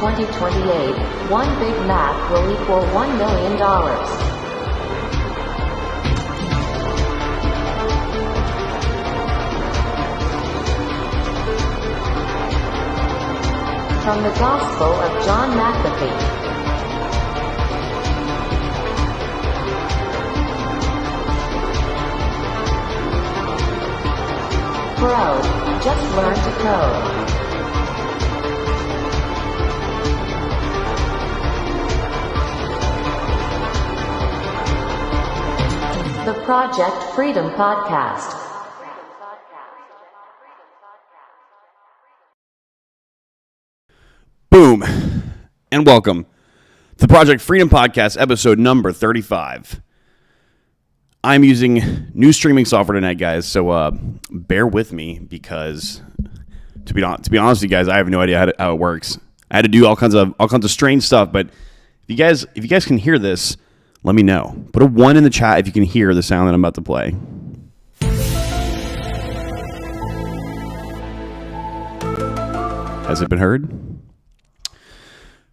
2028, one Big Mac will equal $1 million. From the Gospel of John McAfee. Bro, just learn to code. The Project Freedom Podcast. Boom, and welcome to the Project Freedom Podcast, episode number 35. I'm using new streaming software tonight, guys, so bear with me because, to be honest with you guys, I have no idea how it works. I had to do all kinds of strange stuff, but if you guys can hear this, let me know. Put a 1 in the chat if you can hear the sound that I'm about to play. Has it been heard?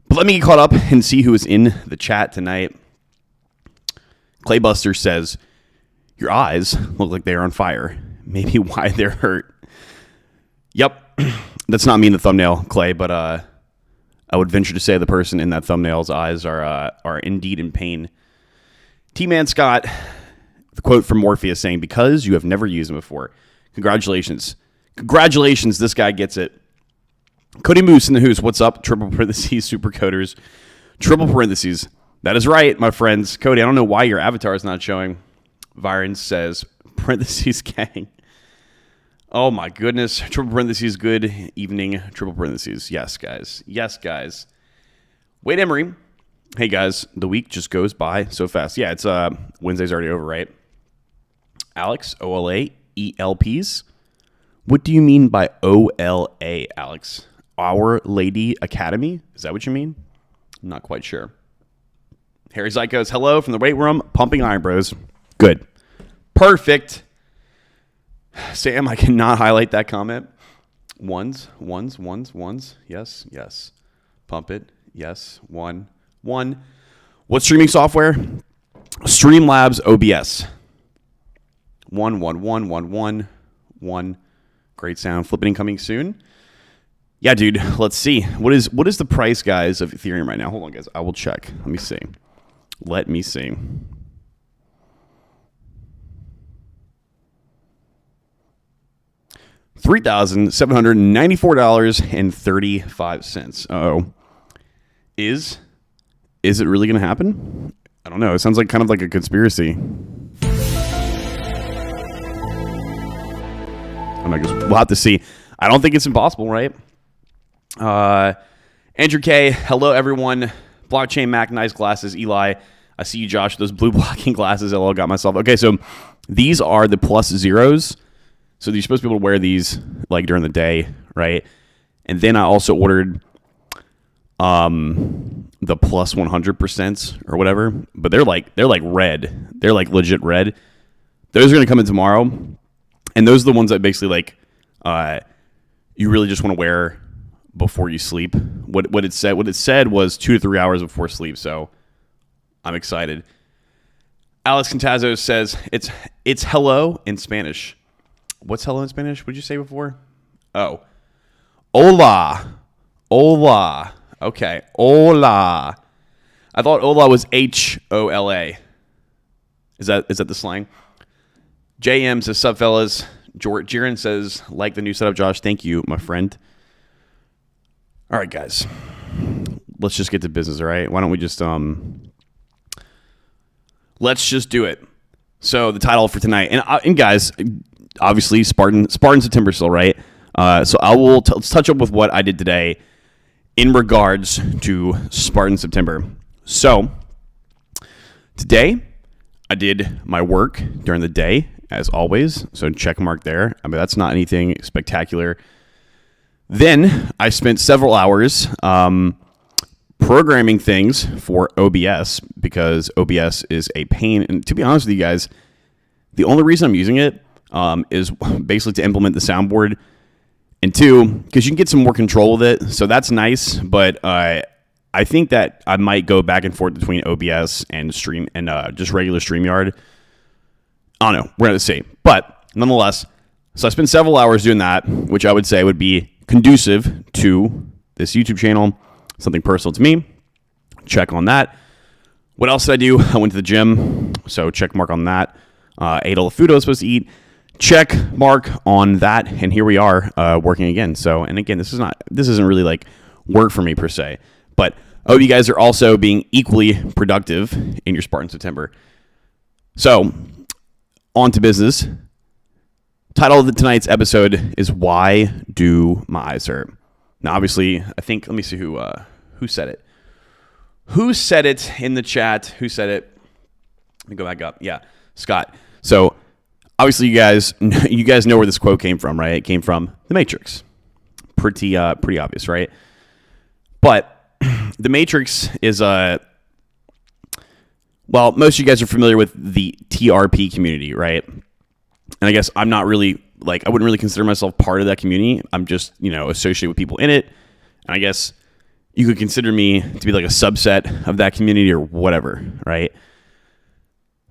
But let me get caught up and see who is in the chat tonight. Claybuster says, your eyes look like they are on fire. Maybe why they're hurt. Yep. That's not me in the thumbnail, Clay, but I would venture to say the person in that thumbnail's eyes are indeed in pain. T-Man Scott, the quote from Morpheus saying, because you have never used them before. Congratulations. Congratulations, this guy gets it. Cody Moose in the Who's, what's up? Triple parentheses, super coders. Triple parentheses. That is right, my friends. Cody, I don't know why your avatar is not showing. Viren says, parentheses gang. Oh my goodness. Triple parentheses, good evening. Triple parentheses. Yes, guys. Yes, guys. Wade Emery. Hey, guys. The week just goes by so fast. Yeah, it's Wednesday's already over, right? Alex, OLA, ELPs. What do you mean by OLA, Alex? Our Lady Academy? Is that what you mean? I'm not quite sure. Harry Zykos, hello from the weight room. Pumping Iron Bros. Good. Perfect. Sam, I cannot highlight that comment. Ones. Yes, yes. Pump it. Yes. One. What streaming software? Streamlabs OBS. One. Great sound. Flipping coming soon. Yeah, dude. Let's see. What is the price, guys, of Ethereum right now? Hold on, guys. I will check. Let me see. $3,794.35. Uh-oh. Is it really going to happen? I don't know. It sounds like kind of like a conspiracy. I guess we'll have to see. I don't think it's impossible, right? Andrew K. Hello, everyone. Blockchain Mac, nice glasses. Eli, I see you, Josh. Those blue blocking glasses. LOL, got myself. Okay, so these are the plus zeros. So you're supposed to be able to wear these like during the day, right? And then I also ordered the plus 100% or whatever, but they're like red. They're like legit red. Those are going to come in tomorrow. And those are the ones that basically like you really just want to wear before you sleep. What it said was 2 to 3 hours before sleep. So I'm excited. Alex Cantazzo says it's hello in Spanish. What's hello in Spanish? What did you say before? Oh, hola. Okay, hola. I thought hola was HOLA. Is that the slang? JM says, sup, fellas. Jiren says, like the new setup, Josh. Thank you, my friend. All right, guys. Let's just get to business, all right? Why don't we just, let's just do it. So the title for tonight, and guys, obviously Spartan September still, right? So I will let's touch up with what I did today in regards to Spartan September. So today I did my work during the day, as always. So check mark there. I mean, that's not anything spectacular. Then I spent several hours programming things for OBS because OBS is a pain. And to be honest with you guys, the only reason I'm using it is basically to implement the soundboard. And two, because you can get some more control with it. So that's nice. But I think that I might go back and forth between OBS and Stream and just regular StreamYard. I don't know. We're going to see. But nonetheless, so I spent several hours doing that, which I would say would be conducive to this YouTube channel, something personal to me. Check on that. What else did I do? I went to the gym, so check mark on that. Ate all the food I was supposed to eat. Check mark on that, and here we are working again. So, and again, this isn't really like work for me per se, but I hope you guys are also being equally productive in your Spartan September. So, on to business. Title of tonight's episode is "Why Do My Eyes Hurt?" Now, obviously, I think let me see who said it. Who said it in the chat? Who said it? Let me go back up. Yeah, Scott. So, obviously, you guys know where this quote came from, right? It came from The Matrix. Pretty obvious, right? But The Matrix is well, most of you guys are familiar with the TRP community, right? And I guess I'm not really, I wouldn't really consider myself part of that community. I'm just, associated with people in it. And I guess you could consider me to be like a subset of that community or whatever, right?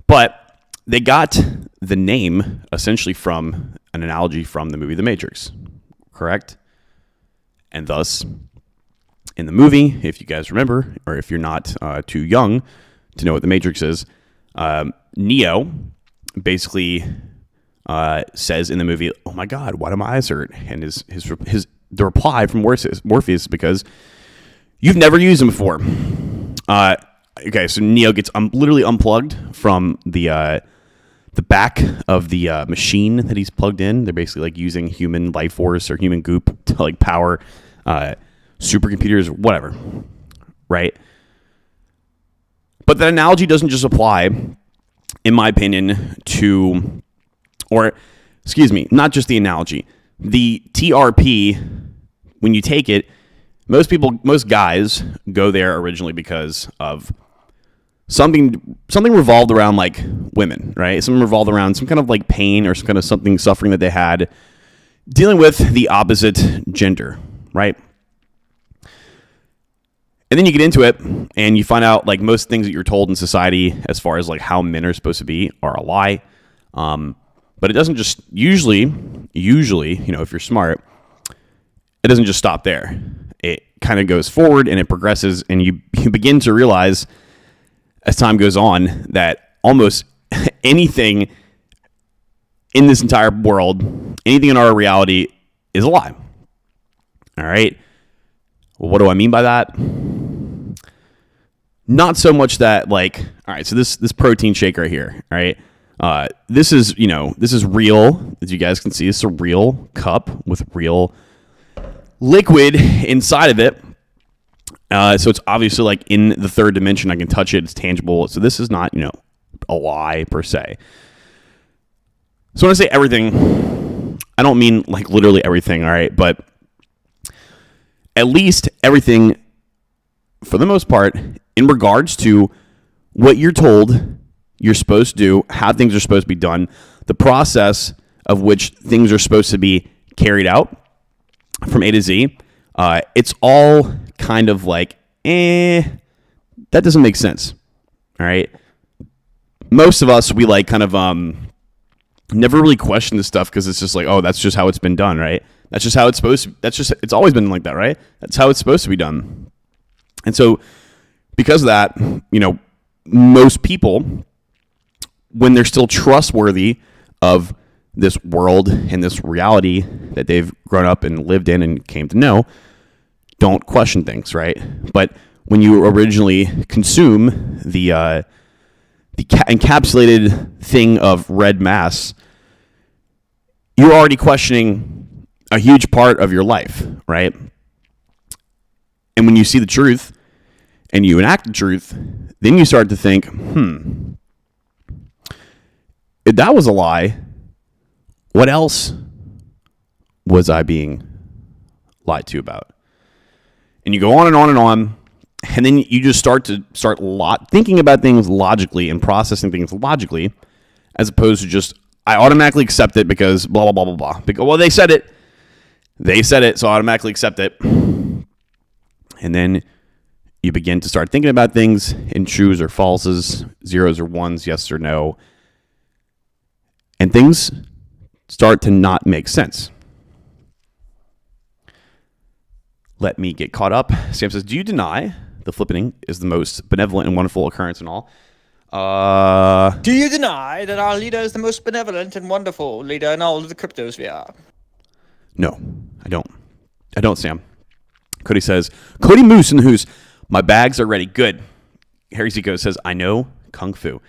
But they got the name essentially from an analogy from the movie The Matrix, correct? And thus, in the movie, if you guys remember, or if you're not too young to know what The Matrix is, Neo basically says in the movie, "Oh my God, why do my eyes hurt?" And the reply from Morpheus is because you've never used them before. Okay, so Neo gets literally unplugged from the back of the machine that he's plugged in. They're basically using human life force or human goop to power supercomputers, whatever, right? But that analogy doesn't just apply, in my opinion, to, or excuse me, not just the analogy. The TRP, when you take it, most guys go there originally because of something revolved around women, right? Something revolved around some kind of pain or some kind of suffering that they had dealing with the opposite gender, right? And then you get into it and you find out most things that you're told in society as far as how men are supposed to be are a lie. But it doesn't just usually, if you're smart, it doesn't just stop there. It kind of goes forward and it progresses, and you begin to realize as time goes on that almost anything in this entire world, anything in our reality is a lie. All right. Well, what do I mean by that? Not so much that all right, so this protein shake right here, all right? This is real, as you guys can see. It's a real cup with real liquid inside of it. So it's obviously in the third dimension. I can touch it. It's tangible. So this is not, a lie per se. So when I say everything, I don't mean literally everything, all right? But at least everything, for the most part, in regards to what you're told you're supposed to do, how things are supposed to be done, the process of which things are supposed to be carried out from A to Z, it's all kind of that doesn't make sense. All right. Most of us, we never really question this stuff because it's just oh, that's just how it's been done, right? That's just how it's supposed to. It's always been like that, right? That's how it's supposed to be done. And so, because of that, most people, when they're still trustworthy of this world and this reality that they've grown up and lived in and came to know, don't question things, right? But when you originally consume the encapsulated thing of red mass, you're already questioning a huge part of your life, right? And when you see the truth and you enact the truth, then you start to think, if that was a lie, what else was I being lied to about? And you go on and on and on, and then you just start thinking about things logically and processing things logically, as opposed to just, I automatically accept it because blah, blah, blah, blah, blah. Because, well, they said it. They said it, so I automatically accept it. And then you begin to start thinking about things in trues or falses, zeros or ones, yes or no. And things start to not make sense. Let me get caught up. Sam says, do you deny the flippening is the most benevolent and wonderful occurrence in all? Do you deny that our leader is the most benevolent and wonderful leader in all of the cryptosphere? No, I don't. I don't, Sam. Cody says, Cody Moose in the Hoos, my bags are ready. Good. Harry Zico says, I know Kung Fu.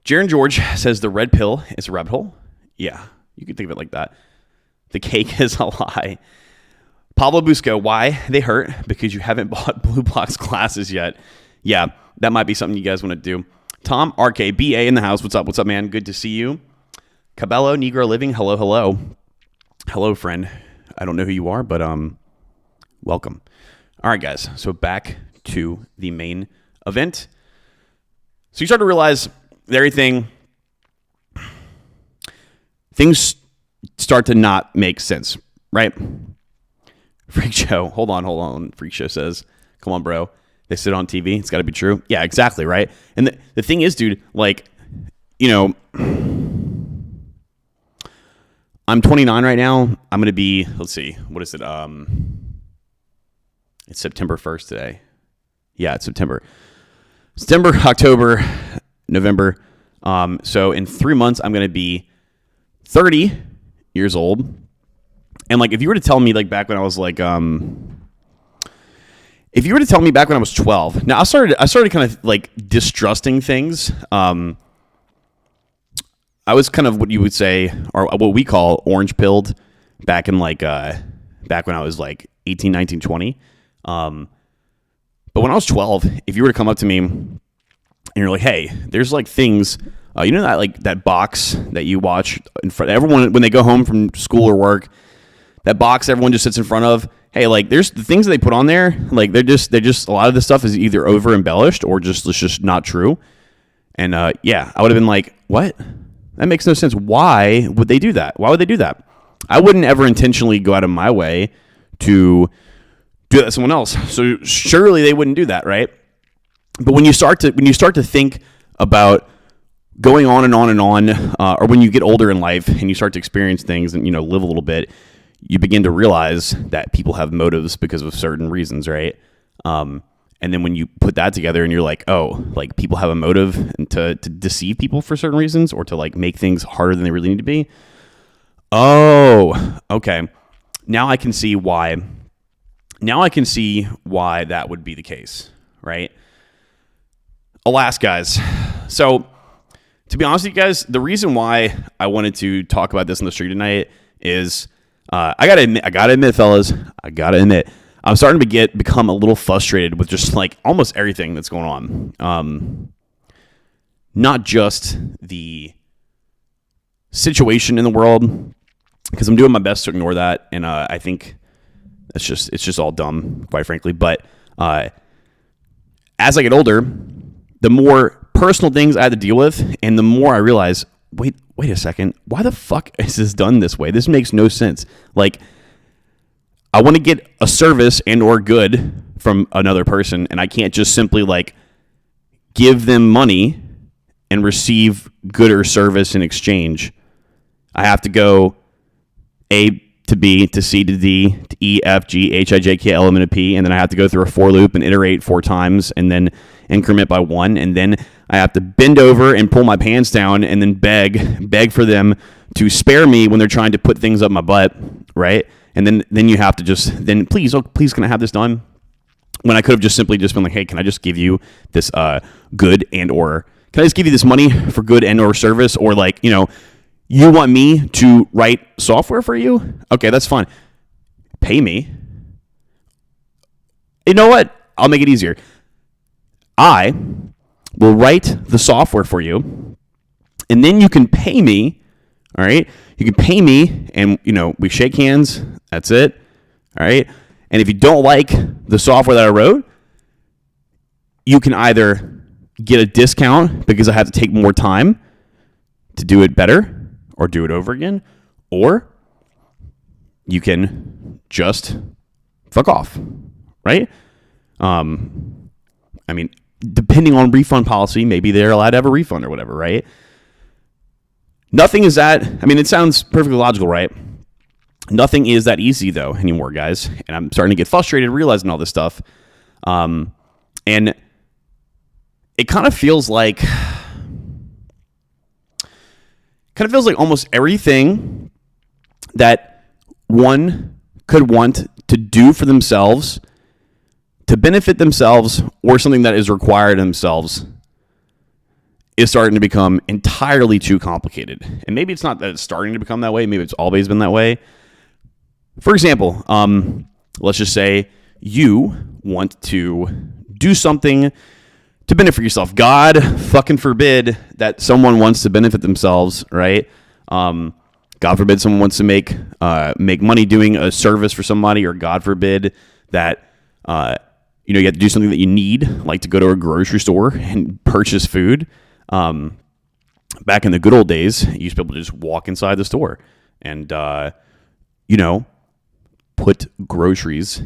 Jaron George says the red pill is a rabbit hole. Yeah, you can think of it like that. The cake is a lie. Pablo Busco, why they hurt? Because you haven't bought Blue Box glasses yet. Yeah, that might be something you guys want to do. Tom RKBA in the house. What's up? What's up, man? Good to see you. Cabello, Negro Living. Hello, hello. Hello, friend. I don't know who you are, but welcome. All right, guys. So back to the main event. So you start to realize everything, things start to not make sense, right? Freak Show. Hold on. Freak Show says, come on, bro. They sit on TV. It's got to be true. Yeah, exactly, right? And the thing is, dude, like, you know, I'm 29 right now. I'm going to be, let's see, what is it? It's September 1st today. Yeah, it's September, October, November. So in 3 months, I'm going to be 30 years old. And like, if you were to tell me like back when I was like, if you were to tell me back when I was 12, now I started kind of like distrusting things. I was kind of what you would say, or what we call orange pilled back in like, back when I was like 18, 19, 20. But when I was 12, if you were to come up to me and you're like, hey, there's like things, you know, that like that box that you watch in front of everyone when they go home from school or work, that box everyone just sits in front of. Hey, like there's the things that they put on there, like they're just a lot of this stuff is either over embellished or it's just not true. And yeah, I would have been like, what? That makes no sense. Why would they do that? Why would they do that? I wouldn't ever intentionally go out of my way to do that to someone else. So surely they wouldn't do that, right? But when you start to think about going on and on and on, or when you get older in life and you start to experience things and, you know, live a little bit, you begin to realize that people have motives because of certain reasons, right? And then when you put that together and you're like, oh, like people have a motive and to deceive people for certain reasons or to like make things harder than they really need to be. Oh, okay. Now I can see why that would be the case, right? Alas, guys. So to be honest with you guys, the reason why I wanted to talk about this on the street tonight is I gotta admit, fellas, I'm starting to become a little frustrated with just like almost everything that's going on. Not just the situation in the world, because I'm doing my best to ignore that, and I think it's just all dumb, quite frankly. But as I get older, the more personal things I have to deal with, and the more I realize, wait a second, why the fuck is this done this way? This makes no sense. Like, I want to get a service and or good from another person, and I can't just simply like give them money and receive good or service in exchange. I have to go A to B to C to D to E, F, G, H, I, J, K, L, M, N, P, and then I have to go through a for loop and iterate 4 times and then increment by 1, and then I have to bend over and pull my pants down and then beg for them to spare me when they're trying to put things up my butt, right? And then you have to just, please can I have this done? When I could have just simply been like, hey, can I just give you this good and or, can I just give you this money for good and or service? Or like, you know, you want me to write software for you? Okay, that's fine. Pay me. You know what? I'll make it easier. I will write the software for you, and then you can pay me, all right? You can pay me, and, you know, we shake hands. That's it, all right? And if you don't like the software that I wrote, you can either get a discount because I have to take more time to do it better or do it over again, or you can just fuck off, right? I mean, depending on refund policy, maybe they're allowed to have a refund or whatever, right? Nothing is that, I mean, it sounds perfectly logical, right? Nothing is that easy, though, anymore, guys. And I'm starting to get frustrated realizing all this stuff. And it kind of feels like almost everything that one could want to do for themselves, to benefit themselves, or something that is required of themselves, is starting to become entirely too complicated. And maybe it's not that it's starting to become that way. Maybe it's always been that way. For example, let's just say you want to do something to benefit yourself. God fucking forbid that someone wants to benefit themselves, right? God forbid someone wants to make money doing a service for somebody, or God forbid that you have to do something that you need, like to go to a grocery store and purchase food. Back in the good old days, you used to be able to just walk inside the store and put groceries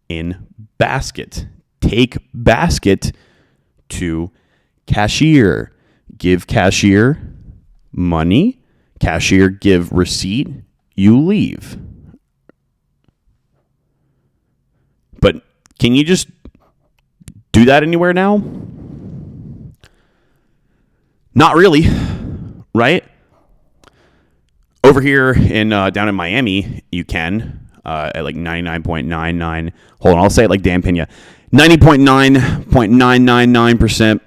in basket. Take basket to cashier. Give cashier money. Cashier give receipt. You leave. But can you just do that anywhere now? Not really, right? Over here in down in Miami, you can at like 99.99. Hold on, I'll say it like Dan Pena. 90.999%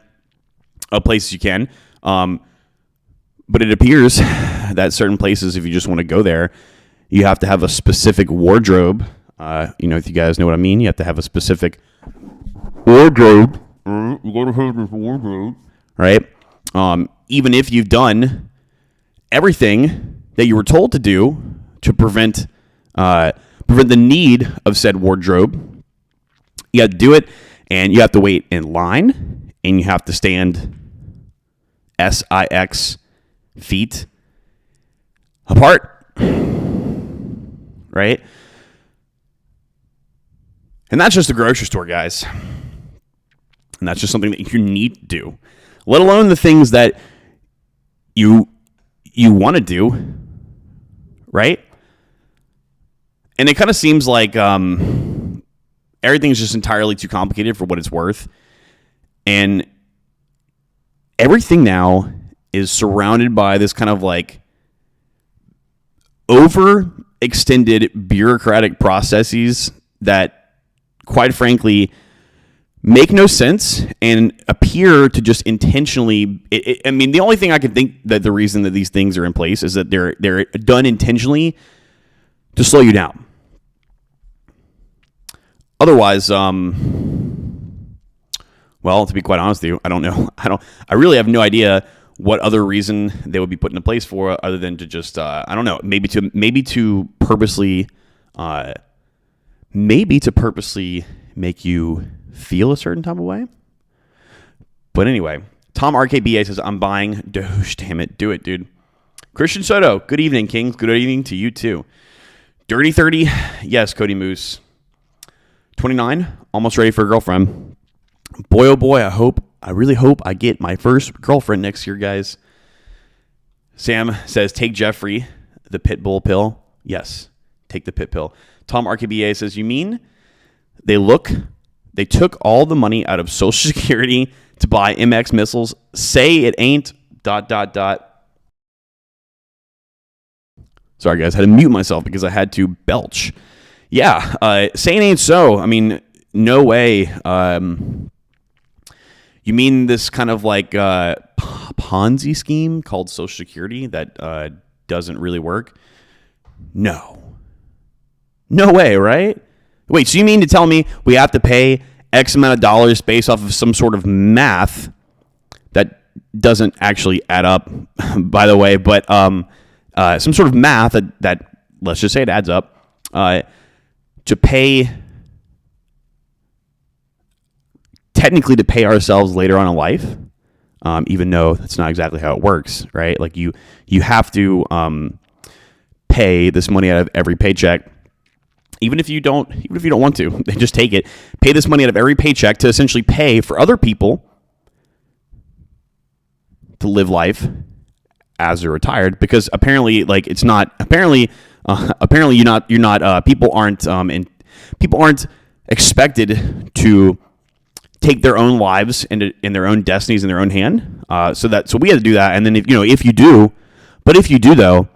of places you can. But it appears that certain places, if you just want to go there, you have to have a specific wardrobe. If you guys know what I mean, you have to have a specific wardrobe. You gotta have this wardrobe, right? Even if you've done everything that you were told to do to prevent the need of said wardrobe, you have to do it, and you have to wait in line, and you have to stand 6 feet apart, right? And that's just a grocery store, guys. And that's just something that you need to do, let alone the things that you want to do, right? And it kind of seems like everything's just entirely too complicated for what it's worth. And everything now is surrounded by this kind of like overextended bureaucratic processes that, quite frankly, make no sense and appear to just intentionally. I mean, the only thing I can think that the reason that these things are in place is that they're done intentionally to slow you down. Otherwise, well, to be quite honest with you, I don't know. I really have no idea what other reason they would be put into place for, other than to just, I don't know, maybe to purposely make you feel a certain type of way. But anyway, Tom RKBA says, I'm buying Doge. Damn it. Do it, dude. Christian Soto, good evening, Kings. Good evening to you, too. Dirty 30. Yes, Cody Moose. 29. Almost ready for a girlfriend. Boy, oh boy, I really hope I get my first girlfriend next year, guys. Sam says, take Jeffrey, the pit bull pill. Yes, take the pit pill. Tom RKBA says, you mean they took all the money out of Social Security to buy MX missiles? Say it ain't ... Sorry, guys. I had to mute myself because I had to belch. Yeah, say it ain't so. I mean, no way. You mean this kind of like Ponzi scheme called Social Security that doesn't really work? No. No way, right? Wait, so you mean to tell me we have to pay X amount of dollars based off of some sort of math that doesn't actually add up, by the way, but some sort of math that let's just say it adds up, to pay ourselves later on in life, even though that's not exactly how it works, right? Like you have to pay this money out of every paycheck Even if you don't want to, they just take it. Pay this money out of every paycheck to essentially pay for other people to live life as they're retired, because apparently, like, it's not apparently you're not people aren't expected to take their own lives in their own destinies in their own hand. So we had to do that, and then if you do though,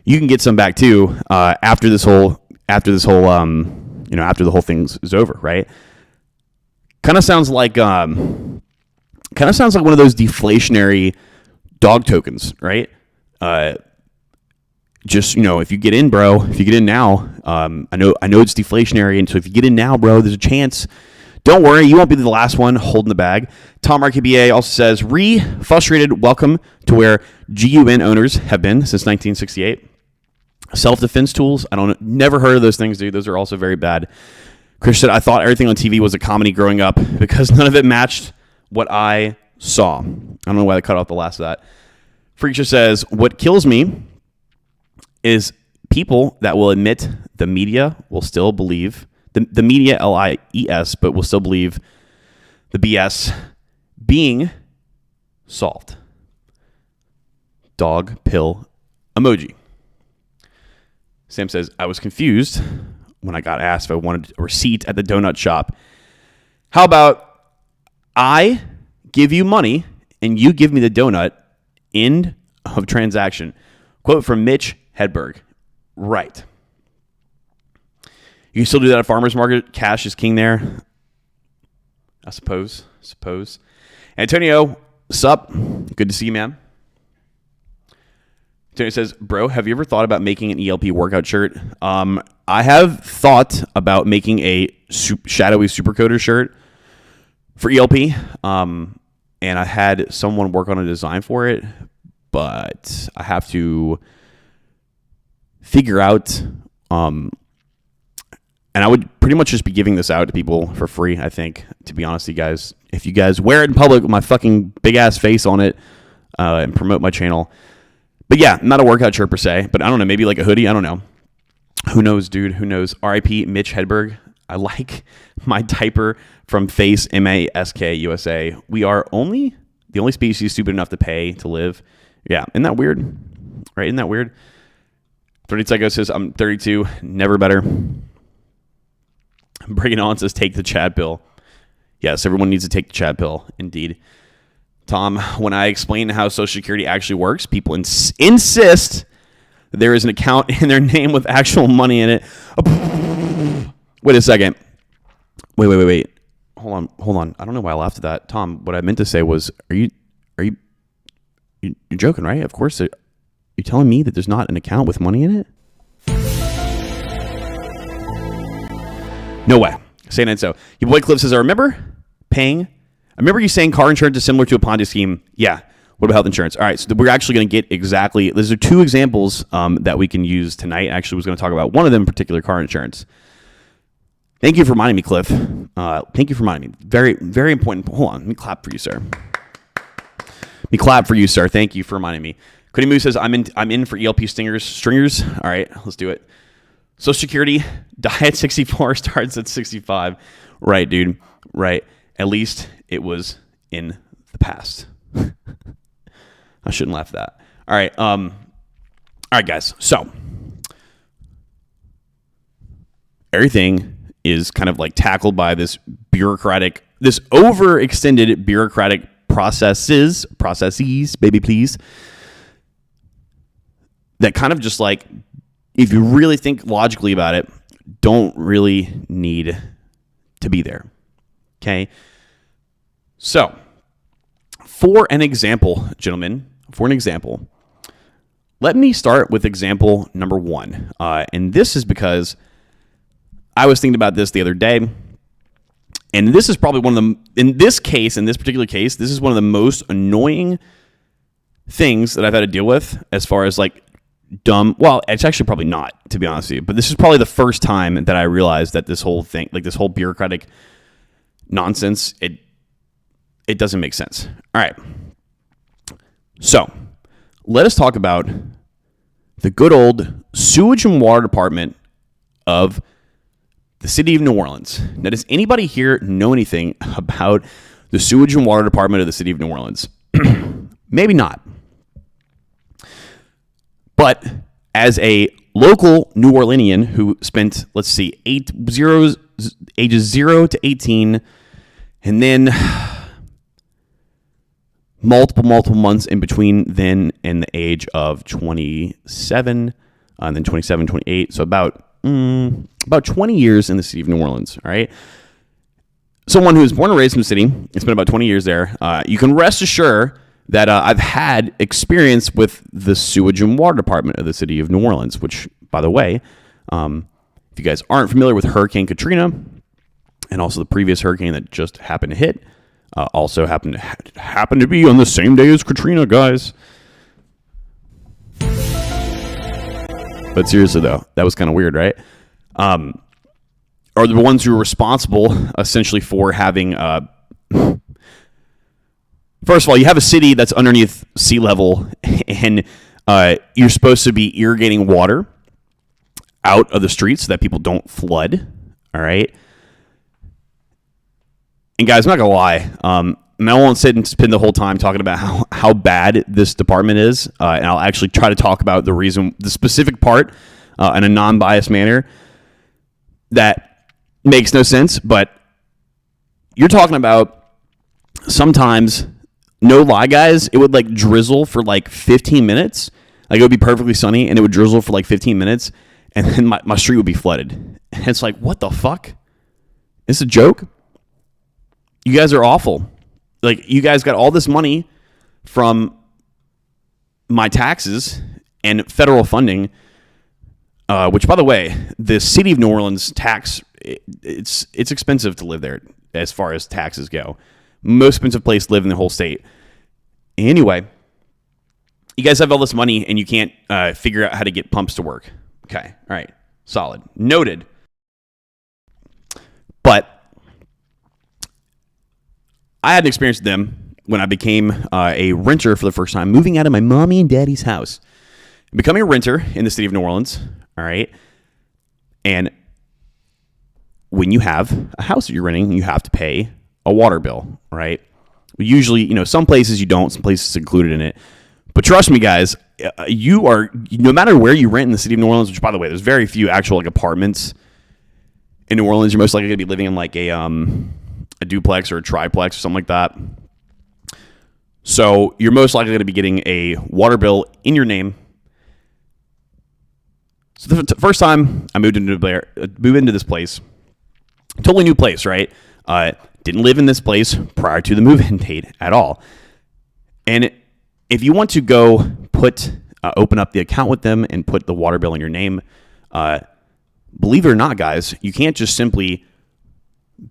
you can get some back too after the whole thing is over, right? Kind of sounds like one of those deflationary dog tokens, right? Just, if you get in, bro, if you get in now, I know it's deflationary, and so if you get in now, bro, there's a chance. Don't worry, you won't be the last one holding the bag. Tom RKBA also says, frustrated, welcome to where GUN owners have been since 1968. Self-defense tools, never heard of those things, dude. Those are also very bad. Chris said, I thought everything on TV was a comedy growing up because none of it matched what I saw. I don't know why they cut off the last of that. Freakshow says, what kills me is people that will admit the media will still believe, the media, LIES, but will still believe the BS being solved. Dog pill emoji. Sam says, I was confused when I got asked if I wanted a receipt at the donut shop. How about I give you money and you give me the donut? End of transaction. Quote from Mitch Hedberg. Right. You can still do that at farmer's market. Cash is king there. I suppose. Antonio, sup? Good to see you, man. Antonio says, bro, have you ever thought about making an ELP workout shirt? I have thought about making a shadowy supercoder shirt for ELP. And I had someone work on a design for it, but I have to figure out, and I would pretty much just be giving this out to people for free, I think, to be honest with you guys. If you guys wear it in public with my fucking big-ass face on it and promote my channel. But yeah, not a workout shirt per se, but I don't know, maybe like a hoodie, I don't know. Who knows, dude? Who knows? RIP Mitch Hedberg. I like my diaper from Face, MASK USA. We are the only species stupid enough to pay to live. Yeah, isn't that weird? Right, isn't that weird? 30 Psycho says, I'm 32, never better. Bring It On says, take the Chad pill. Yes, everyone needs to take the Chad pill, indeed. Tom, when I explain how Social Security actually works, people insist that there is an account in their name with actual money in it. Wait a second. Wait. Hold on. I don't know why I laughed at that. Tom, what I meant to say was, you're joking, right? Of course. You're telling me that there's not an account with money in it? No way. Saying it so. Your boy Cliff says, I remember you saying car insurance is similar to a Ponzi scheme. Yeah. What about health insurance? All right. So we're actually going to get exactly, those are two examples that we can use tonight. Actually, I was going to talk about one of them in particular, car insurance. Thank you for reminding me, Cliff. Thank you for reminding me. Very, very important. Hold on. Let me clap for you, sir. Thank you for reminding me. Cody Moose says, I'm in for ELP stringers. All right, let's do it. Social Security, die at 64, starts at 65. Right, dude. Right. At least it was in the past. I shouldn't laugh at that. All right. All right, guys. So everything is kind of like tackled by this overextended bureaucratic processes, baby, please. That kind of just like, if you really think logically about it, don't really need to be there. Okay. So for an example, gentlemen, let me start with example number one. And this is because I was thinking about this the other day, and this is probably in this particular case, this is one of the most annoying things that I've had to deal with as far as like dumb. Well, it's actually probably not, to be honest with you, but this is probably the first time that I realized that this whole thing, like this whole bureaucratic nonsense, it doesn't make sense. All right. So let us talk about the good old sewage and water department of the city of New Orleans. Now, does anybody here know anything about the sewage and water department of the city of New Orleans? Maybe not. But as a local New Orleanian who spent, let's see, ages 0 to 18, and then multiple months in between then and the age of 27, and then 27, 28. So about 20 years in the city of New Orleans, all right? Someone who was born and raised in the city, and spent about 20 years there, you can rest assured that I've had experience with the sewage and water department of the city of New Orleans, which, by the way, if you guys aren't familiar with Hurricane Katrina, and also the previous hurricane that just happened to hit, also happened to be on the same day as Katrina, guys. But seriously, though, that was kind of weird, right? Are the ones who are responsible, essentially, for having... First of all, you have a city that's underneath sea level, and you're supposed to be irrigating water out of the streets so that people don't flood, all right? And guys, I'm not going to lie. And I won't sit and spend the whole time talking about how bad this department is, and I'll actually try to talk about the specific part in a non-biased manner that makes no sense, but you're talking about sometimes... No lie, guys, it would like drizzle for like 15 minutes. Like it would be perfectly sunny and it would drizzle for like 15 minutes and then my street would be flooded. And it's like, what the fuck? Is this a joke? You guys are awful. Like you guys got all this money from my taxes and federal funding, which by the way, the city of New Orleans tax, it's expensive to live there as far as taxes go. Most expensive place to live in the whole state. Anyway, you guys have all this money and you can't figure out how to get pumps to work. Okay, all right, solid. Noted. But I had an experience with them when I became a renter for the first time, moving out of my mommy and daddy's house. Becoming a renter in the city of New Orleans, all right? And when you have a house that you're renting, you have to pay a water bill, right? Usually, some places you don't, some places included in it. But trust me, guys, you are, no matter where you rent in the city of New Orleans, which by the way, there's very few actual like apartments in New Orleans. You're most likely going to be living in like a duplex or a triplex or something like that. So you're most likely going to be getting a water bill in your name. So the first time I moved into this place, totally new place, right? Didn't live in this place prior to the move-in date at all. And if you want to go open up the account with them and put the water bill in your name, believe it or not, guys, you can't just simply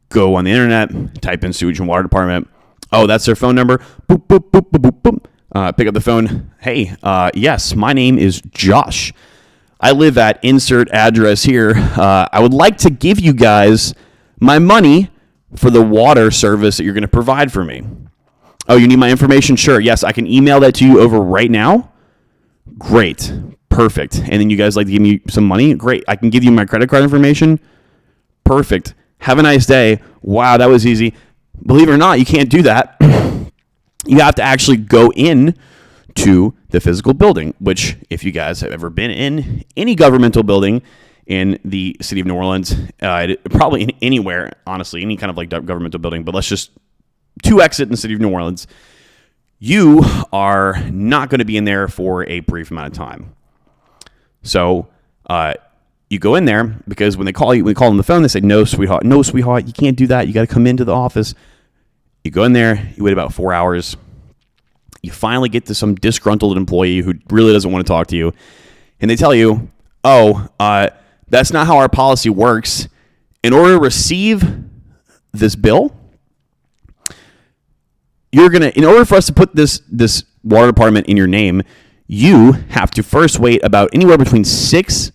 go on the internet, type in sewage and water department. Oh, that's their phone number. Boop, boop, boop, boop, boop, boop. Pick up the phone. Hey, yes, my name is Josh. I live at insert address here. I would like to give you guys my money for the water service that you're going to provide for me. Oh, you need my information? Sure. Yes, I can email that to you over right now. Great. Perfect. And then you guys like to give me some money? Great. I can give you my credit card information? Perfect. Have a nice day. Wow, that was easy. Believe it or not, you can't do that. You have to actually go in to the physical building, which if you guys have ever been in any governmental building in the city of New Orleans, probably anywhere, honestly, any kind of like governmental building, but let's just to exit in the city of New Orleans, you are not going to be in there for a brief amount of time. So you go in there because when they call on the phone, they say, no, sweetheart, you can't do that. You got to come into the office. You go in there, you wait about 4 hours. You finally get to some disgruntled employee who really doesn't want to talk to you. And they tell you, that's not how our policy works. In order to receive this bill, in order for us to put this water department in your name, you have to first wait about anywhere between 6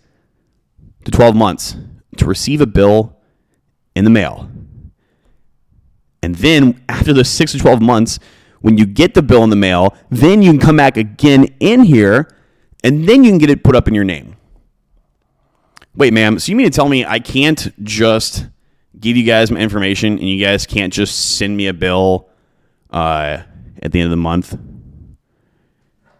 to 12 months to receive a bill in the mail. And then after the 6 to 12 months, when you get the bill in the mail, then you can come back again in here, and then you can get it put up in your name. Wait, ma'am, so you mean to tell me I can't just give you guys my information and you guys can't just send me a bill at the end of the month?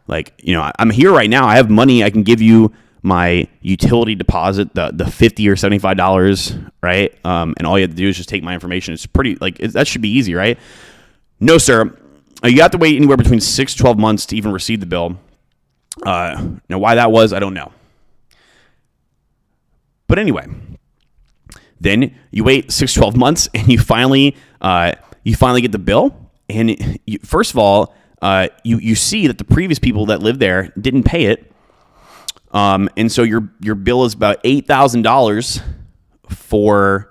Like, I'm here right now. I have money. I can give you my utility deposit, the $50 or $75, right? And all you have to do is just take my information. It's pretty, that should be easy, right? No, sir. You have to wait anywhere between 6 to 12 months to even receive the bill. Now, why that was, I don't know. But anyway, then you wait 6 to 12 months and you finally get the bill. And first of all, you see that the previous people that lived there didn't pay it. And so your bill is about $8,000 for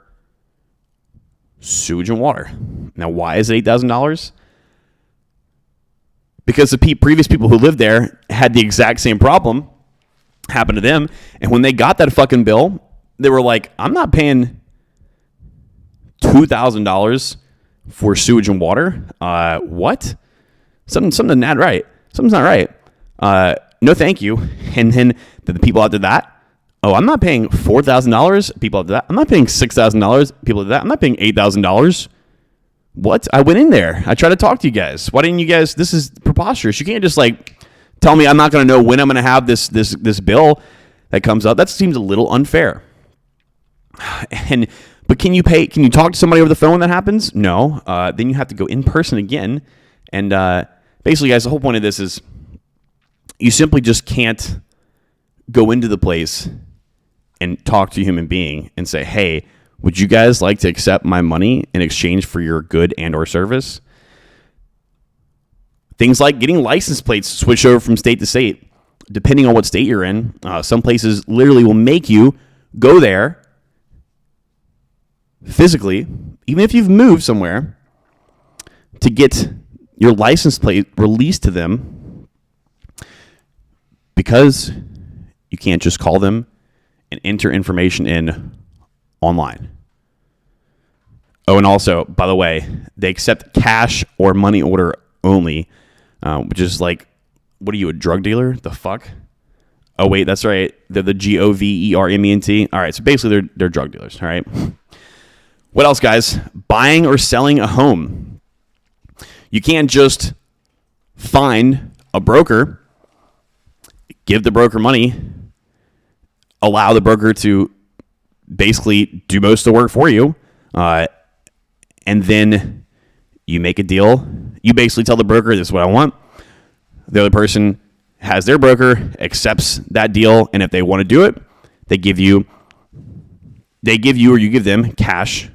sewage and water. Now, why is it $8,000? Because the previous people who lived there had the exact same problem happen to them. And when they got that fucking bill, they were like, I'm not paying $2,000 for sewage and water. What? Something's not right. Something's not right. No, thank you. And then the people after that, oh, I'm not paying $4,000. People after that, I'm not paying $6,000. People after that, I'm not paying $8,000. What? I went in there. I tried to talk to you guys. Why didn't you guys? This is preposterous. You can't just tell me I'm not going to know when I'm going to have this bill that comes up. That seems a little unfair. But can you talk to somebody over the phone when that happens? No. Then you have to go in person again. And basically, guys, the whole point of this is you simply just can't go into the place and talk to a human being and say, hey, would you guys like to accept my money in exchange for your good and or service? Things like getting license plates switched over from state to state, depending on what state you're in. Some places literally will make you go there physically, even if you've moved somewhere, to get your license plate released to them, because you can't just call them and enter information in online. Oh, and also, by the way, they accept cash or money order only, which is like, what are you, a drug dealer? The fuck? Oh, wait, that's right. They're the GOVERMENT. All right, so basically they're drug dealers, all right? What else, guys? Buying or selling a home. You can't just find a broker, give the broker money, allow the broker to basically do most of the work for you, and then you make a deal. You basically tell the broker, this is what I want. The other person has their broker, accepts that deal, and if they want to do it, they give you or you give them cash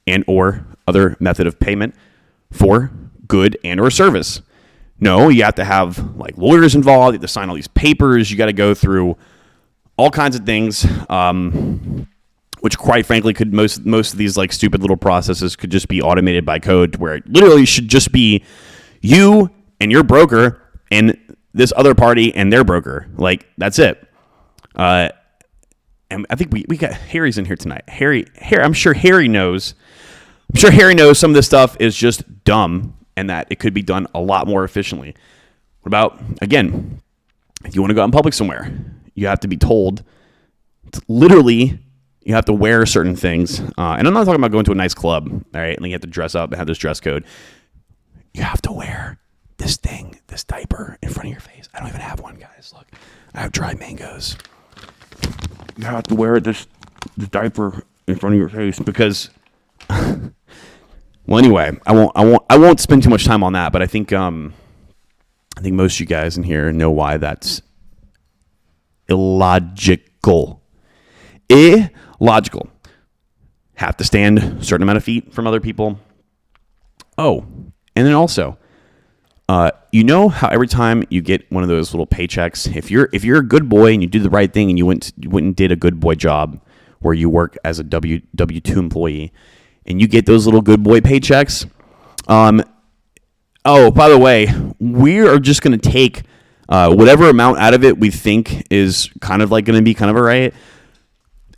and or other method of payment for good and or service. No, you have to have lawyers involved. You have to sign all these papers. You got to go through all kinds of things, which quite frankly could most of these stupid little processes could just be automated by code, where it literally should just be you and your broker and this other party and their broker. That's it. And I think we got Harry's in here tonight. Harry, I'm sure Harry knows some of this stuff is just dumb and that it could be done a lot more efficiently. What about, again, if you want to go out in public somewhere, you have to be told, literally, you have to wear certain things. And I'm not talking about going to a nice club, all right, and you have to dress up and have this dress code. You have to wear this diaper in front of your face. I don't even have one, guys. Look, I have dried mangoes. You have to wear this diaper in front of your face because... Well, anyway, I won't spend too much time on that, but I think most of you guys in here know why that's illogical. Illogical. Have to stand a certain amount of feet from other people. Oh, and then also, you know how every time you get one of those little paychecks, if you're a good boy and you do the right thing and you went and did a good boy job where you work as a W-2 employee, and you get those little good boy paychecks. Oh, by the way, we are just going to take whatever amount out of it we think is kind of going to be kind of a right.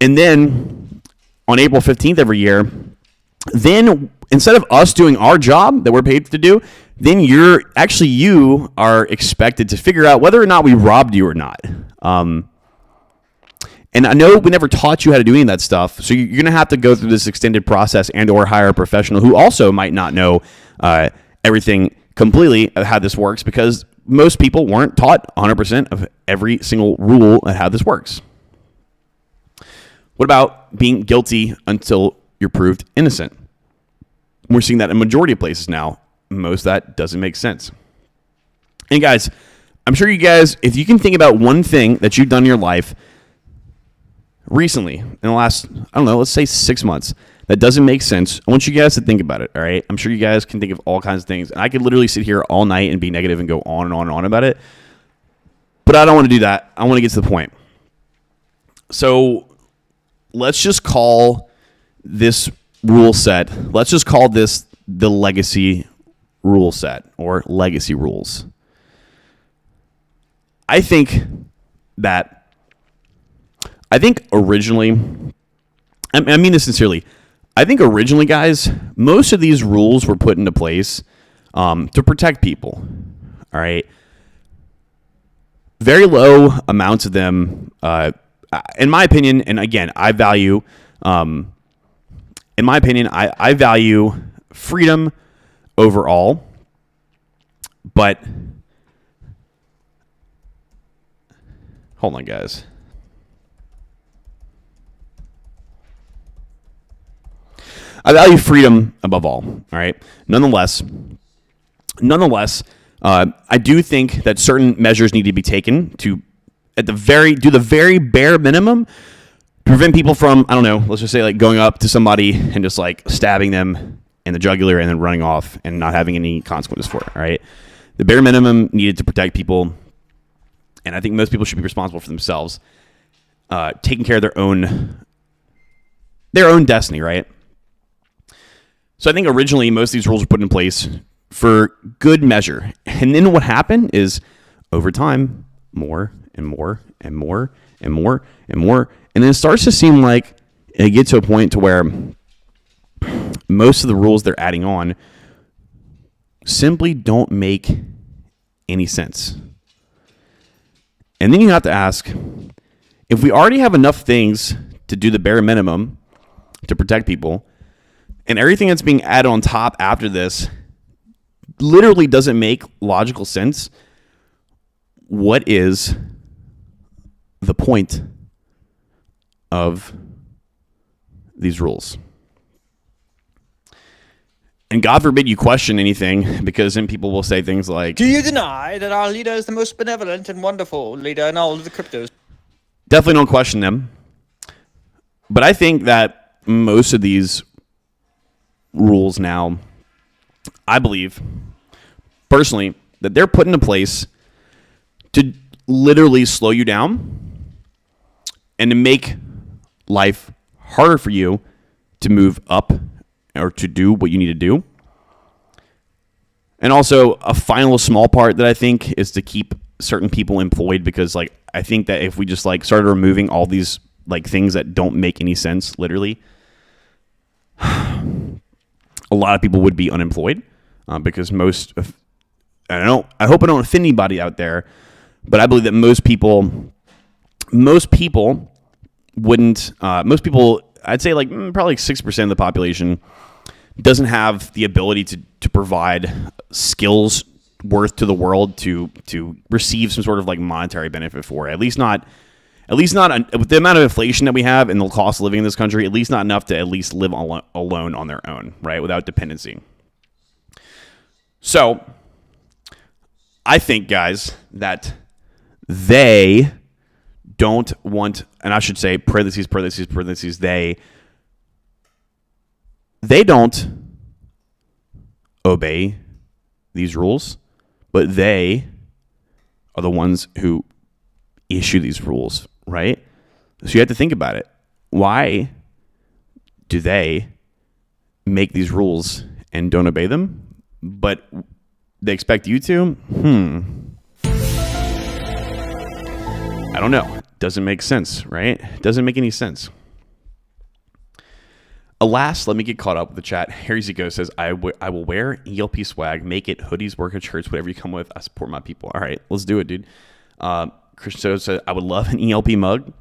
And then on April 15th every year, then instead of us doing our job that we're paid to do, then you are expected to figure out whether or not we robbed you or not. And I know we never taught you how to do any of that stuff, so you're going to have to go through this extended process and or hire a professional who also might not know everything completely of how this works, because most people weren't taught 100% of every single rule of how this works. What about being guilty until you're proved innocent? We're seeing that in a majority of places now. Most of that doesn't make sense. And guys, I'm sure you guys, if you can think about one thing that you've done in your life recently, in the last, I don't know, let's say 6 months, that doesn't make sense, I want you guys to think about it, all right? I'm sure you guys can think of all kinds of things. And I could literally sit here all night and be negative and go on and on and on about it. But I don't want to do that. I want to get to the point. So let's just call this rule set, let's just call this the legacy rule set or legacy rules. I think originally, I mean this sincerely, I think originally, guys, most of these rules were put into place to protect people, all right? Very low amounts of them, in my opinion, and again, I value, in my opinion, I value freedom overall, but hold on, guys. I value freedom above all right? Nonetheless, I do think that certain measures need to be taken to, do the very bare minimum to prevent people from, I don't know, let's just say like going up to somebody and just like stabbing them in the jugular and then running off and not having any consequences for it, all right? The bare minimum needed to protect people, and I think most people should be responsible for themselves, taking care of their own destiny, right? So I think originally most of these rules were put in place for good measure. And then what happened is over time, more and more and more and more and more. And then it starts to seem like it gets to a point to where most of the rules they're adding on simply don't make any sense. And then you have to ask, if we already have enough things to do the bare minimum to protect people, and everything that's being added on top after this literally doesn't make logical sense, what is the point of these rules? And God forbid you question anything, because then people will say things like, do you deny that our leader is the most benevolent and wonderful leader in all of the cryptos? Definitely don't question them. But I think that most of these rules now, I believe personally that they're put into place to literally slow you down and to make life harder for you to move up or to do what you need to do. And also a final small part that I think is to keep certain people employed, because like I think that if we just like started removing all these like things that don't make any sense, literally, a lot of people would be unemployed, because I hope I don't offend anybody out there, but I believe that most people wouldn't, I'd say like probably like 6% of the population doesn't have the ability to provide skills worth to the world to receive some sort of like monetary benefit for it. At least not with the amount of inflation that we have and the cost of living in this country, at least not enough to at least live alone on their own, right? Without dependency. So I think, guys, that they don't want, and I should say parentheses, they don't obey these rules, but they are the ones who issue these rules, right? So you have to think about it. Why do they make these rules and don't obey them, but they expect you to? I don't know. Doesn't make sense, right? Doesn't make any sense. Alas, let me get caught up with the chat. Harry Zico says, I will wear ELP swag, make it hoodies, workout shirts, whatever you come with. I support my people. All right, let's do it, dude. Christian says, I would love an ELP mug.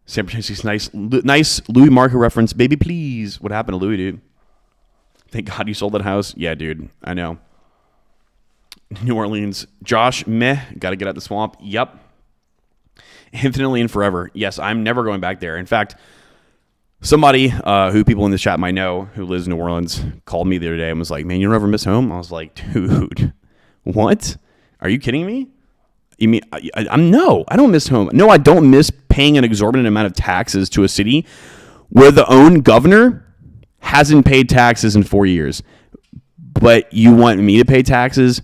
San Francisco's nice Louis Marco reference. Baby, please. What happened to Louis, dude? Thank God you sold that house. Yeah, dude. I know. New Orleans. Josh, meh. Got to get out the swamp. Yep. Infinitely and forever. Yes, I'm never going back there. In fact, somebody who people in this chat might know who lives in New Orleans called me the other day and was like, man, you don't ever miss home? I was like, dude, what? Are you kidding me? You mean, no, I don't miss home. No, I don't miss paying an exorbitant amount of taxes to a city where the own governor hasn't paid taxes in 4 years. But you want me to pay taxes?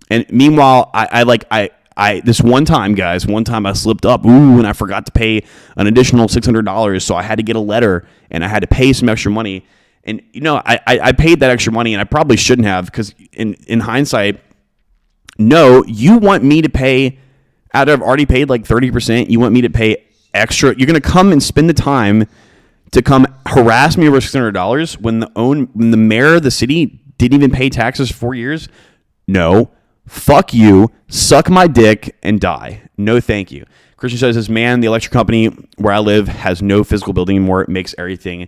And meanwhile, I this one time I slipped up, and I forgot to pay an additional $600. So I had to get a letter and I had to pay some extra money. And, I paid that extra money and I probably shouldn't have, because in hindsight, no, you want me to pay, out of already paid like 30%, you want me to pay extra. You're going to come and spend the time to come harass me over $600 when the mayor of the city didn't even pay taxes for 4 years? No. Fuck you, suck my dick, and die. No, thank you. Christian says, man, the electric company where I live has no physical building anymore. It makes everything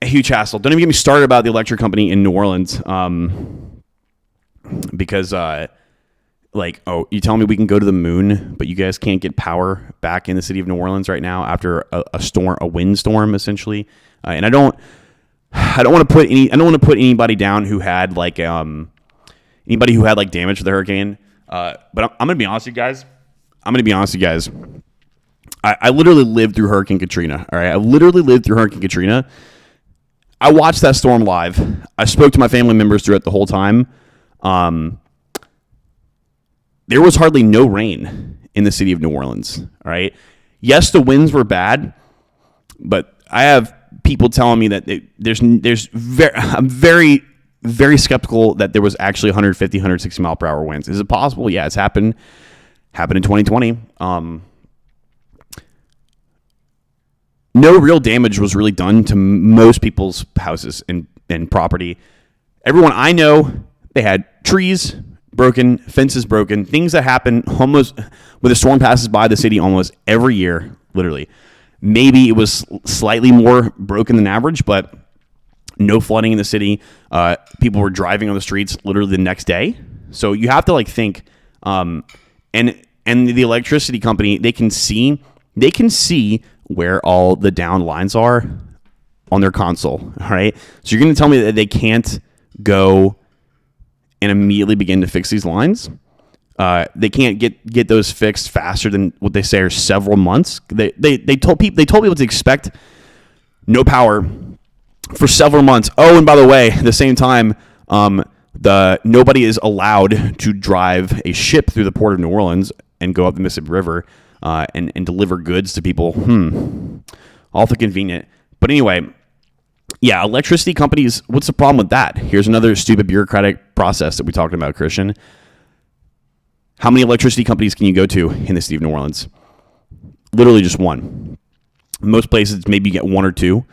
a huge hassle. Don't even get me started about the electric company in New Orleans. Because, you tell me we can go to the moon, but you guys can't get power back in the city of New Orleans right now after a windstorm, essentially. And I don't want to put anybody down who had damage to the hurricane. But I'm going to be honest with you guys. I literally lived through Hurricane Katrina. All right. I literally lived through Hurricane Katrina. I watched that storm live. I spoke to my family members through it the whole time. There was hardly no rain in the city of New Orleans. All right. Yes, the winds were bad, but I have people telling me that I'm very, very skeptical that there was actually 150, 160 mile per hour winds. Is it possible? Yeah, it's happened in 2020. No real damage was really done to most people's houses and property. Everyone I know, they had trees broken, fences broken, things that happen almost when a storm passes by the city almost every year, literally. Maybe it was slightly more broken than average, but no flooding in the city. People were driving on the streets literally the next day. So you have to think, and the electricity company, they can see where all the down lines are on their console. All right. So you're going to tell me that they can't go and immediately begin to fix these lines? They can't get those fixed faster than what they say are several months. They told people to expect no power for several months. Oh, and by the way, at the same time, nobody is allowed to drive a ship through the port of New Orleans and go up the Mississippi River and deliver goods to people. Awfully convenient. But anyway, yeah, electricity companies, what's the problem with that? Here's another stupid bureaucratic process that we talked about, Christian. How many electricity companies can you go to in the city of New Orleans? Literally just one. Most places, maybe you get one or two.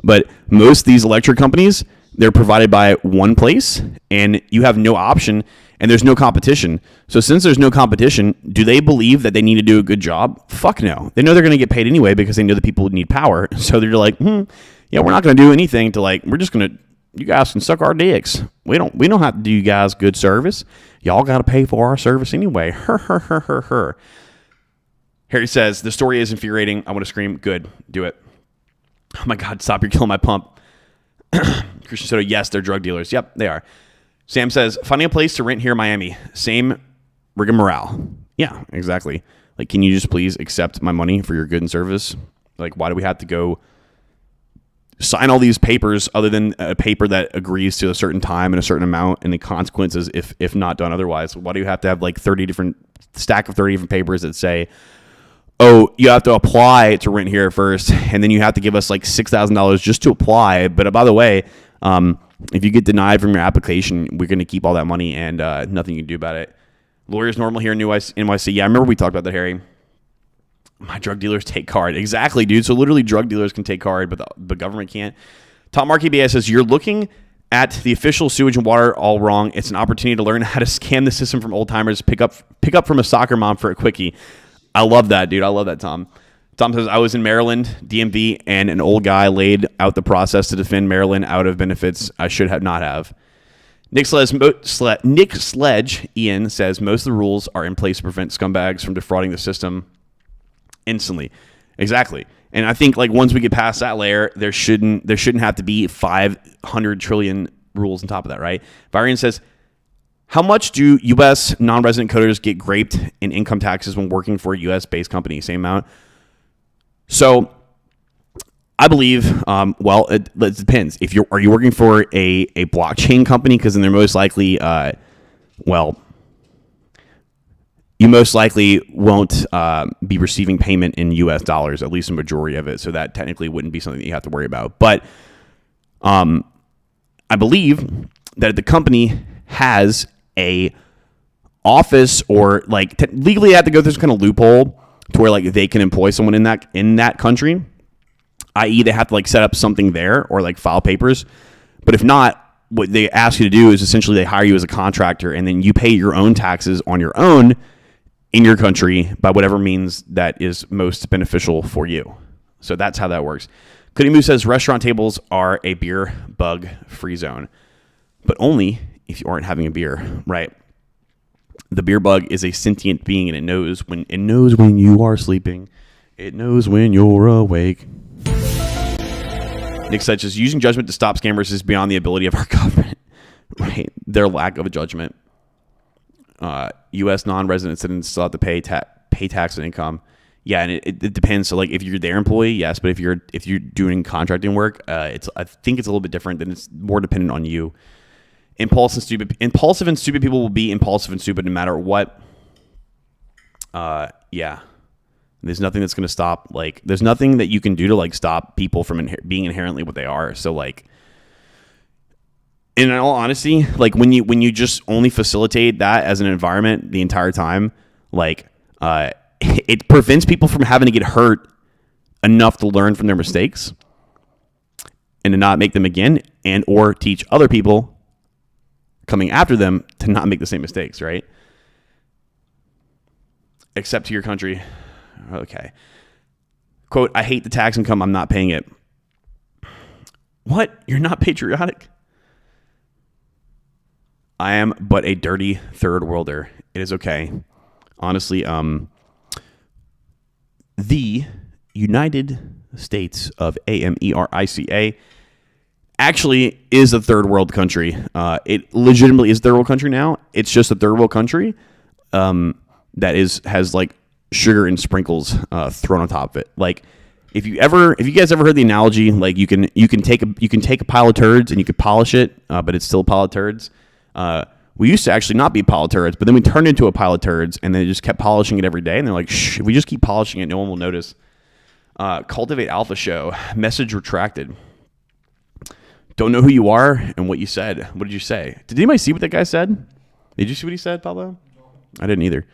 But most of these electric companies, they're provided by one place, and you have no option, and there's no competition. So since there's no competition, do they believe that they need to do a good job? Fuck no. They know they're going to get paid anyway because they know that people need power. So they're like, yeah, we're not going to do anything to we're just going to, you guys can suck our dicks. We don't have to do you guys good service. Y'all got to pay for our service anyway. Harry says, the story is infuriating. I want to scream. Good. Do it. Oh my God, stop. You're killing my pump. Christian Soto, yes, they're drug dealers. Yep, they are. Sam says, finding a place to rent here in Miami. Same rigmarole. Yeah, exactly. Can you just please accept my money for your good and service? Why do we have to go sign all these papers other than a paper that agrees to a certain time and a certain amount and the consequences if not done otherwise? Why do you have to have 30 different papers that say, oh, you have to apply to rent here first, and then you have to give us $6,000 just to apply. But by the way, if you get denied from your application, we're going to keep all that money and nothing you can do about it. Lawyers normal here in NYC. Yeah, I remember we talked about that, Harry. My drug dealers take card. Exactly, dude. So literally drug dealers can take card, but the government can't. Tom Markey BS says, you're looking at the official sewage and water all wrong. It's an opportunity to learn how to scam the system from old timers, pick up from a soccer mom for a quickie. I love that, dude. I love that, Tom. Tom says, I was in Maryland, DMV, and an old guy laid out the process to defend Maryland out of benefits I should have not have. Nick Sledge, Ian, says, most of the rules are in place to prevent scumbags from defrauding the system instantly. Exactly. And I think like once we get past that layer, there shouldn't have to be 500 trillion rules on top of that, right? Varian says, how much do U.S. non-resident coders get graped in income taxes when working for a U.S.-based company? Same amount. So I believe, it depends. Are you working for a blockchain company? Because then they're most likely, you most likely won't be receiving payment in U.S. dollars, at least a majority of it. So that technically wouldn't be something that you have to worry about. But I believe that if the company has a office or like legally have to go through some kind of loophole to where like they can employ someone in that country, i.e. they have to like set up something there or like file papers. But if not, what they ask you to do is essentially they hire you as a contractor and then you pay your own taxes on your own in your country by whatever means that is most beneficial for you. So that's how that works. Kudimu says restaurant tables are a beer bug free zone, but only if you aren't having a beer, right? The beer bug is a sentient being and it knows when you are sleeping. It knows when you're awake. Nick says using judgment to stop scammers is beyond the ability of our government, right? Their lack of a judgment. U.S. non-resident citizens still have to pay tax on income. Yeah, and it depends. So like if you're their employee, yes, but if you're doing contracting work, I think it's a little bit different. Then it's more dependent on you. Impulsive and stupid people will be impulsive and stupid no matter what. Yeah. There's nothing that's going to stop. Like, there's nothing that you can do to like stop people from being inherently what they are. So like, in all honesty, like when you just only facilitate that as an environment the entire time, like it prevents people from having to get hurt enough to learn from their mistakes and to not make them again, and or teach other people coming after them to not make the same mistakes, right? Except to your country. Okay. Quote, I hate the tax income. I'm not paying it. What? You're not patriotic? I am but a dirty third worlder. It is okay. Honestly, the United States of America actually is a third world country. It legitimately is a third world country now. It's just a third world country that has like sugar and sprinkles thrown on top of it. Like if you guys ever heard the analogy, like you can take a pile of turds and you can polish it, but it's still a pile of turds. We used to actually not be a pile of turds, but then we turned into a pile of turds and they just kept polishing it every day. And they're like, shh, if we just keep polishing it, no one will notice. Cultivate Alpha Show. Message retracted. Don't know who you are and what you said. What did you say? Did anybody see what that guy said? Did you see what he said, Pablo? I didn't either.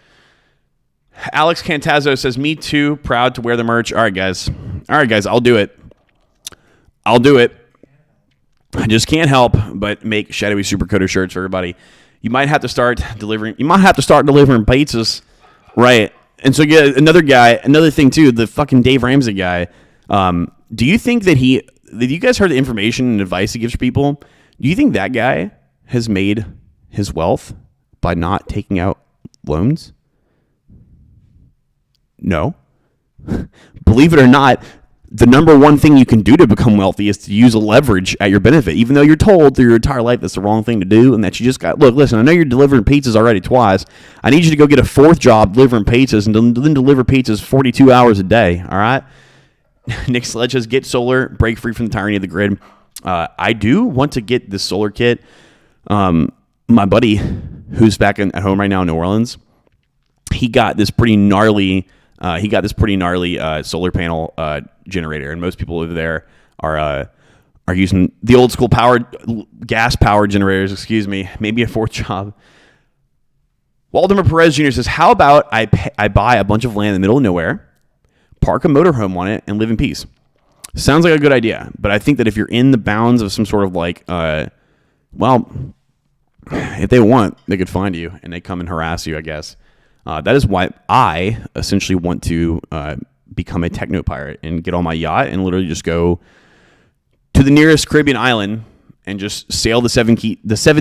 Alex Cantazzo says, me too, proud to wear the merch. All right, guys, I'll do it. I just can't help but make shadowy supercoder shirts for everybody. You might have to start delivering pizzas, right? And so yeah, another thing too, the fucking Dave Ramsey guy. Do you think that you guys heard the information and advice he gives people? Do you think that guy has made his wealth by not taking out loans? No. Believe it or not, the number one thing you can do to become wealthy is to use a leverage at your benefit, even though you're told through your entire life that's the wrong thing to do and that you just got, look, listen, I know you're delivering pizzas already twice. I need you to go get a fourth job delivering pizzas and then deliver pizzas 42 hours a day, all right? Nick Sledge says, get solar, break free from the tyranny of the grid. I do want to get this solar kit. My buddy, who's back at home right now in New Orleans, he got this pretty gnarly solar panel generator, and most people over there are using the old school gas powered generators. Excuse me, maybe a fourth job. Waldemar Perez Jr. says, "How about I buy a bunch of land in the middle of nowhere, park a motorhome on it, and live in peace?" Sounds like a good idea, but I think that if you're in the bounds of some sort of like, if they want, they could find you and they come and harass you, I guess. That is why I essentially want to become a techno pirate and get on my yacht and literally just go to the nearest Caribbean island and just sail the seven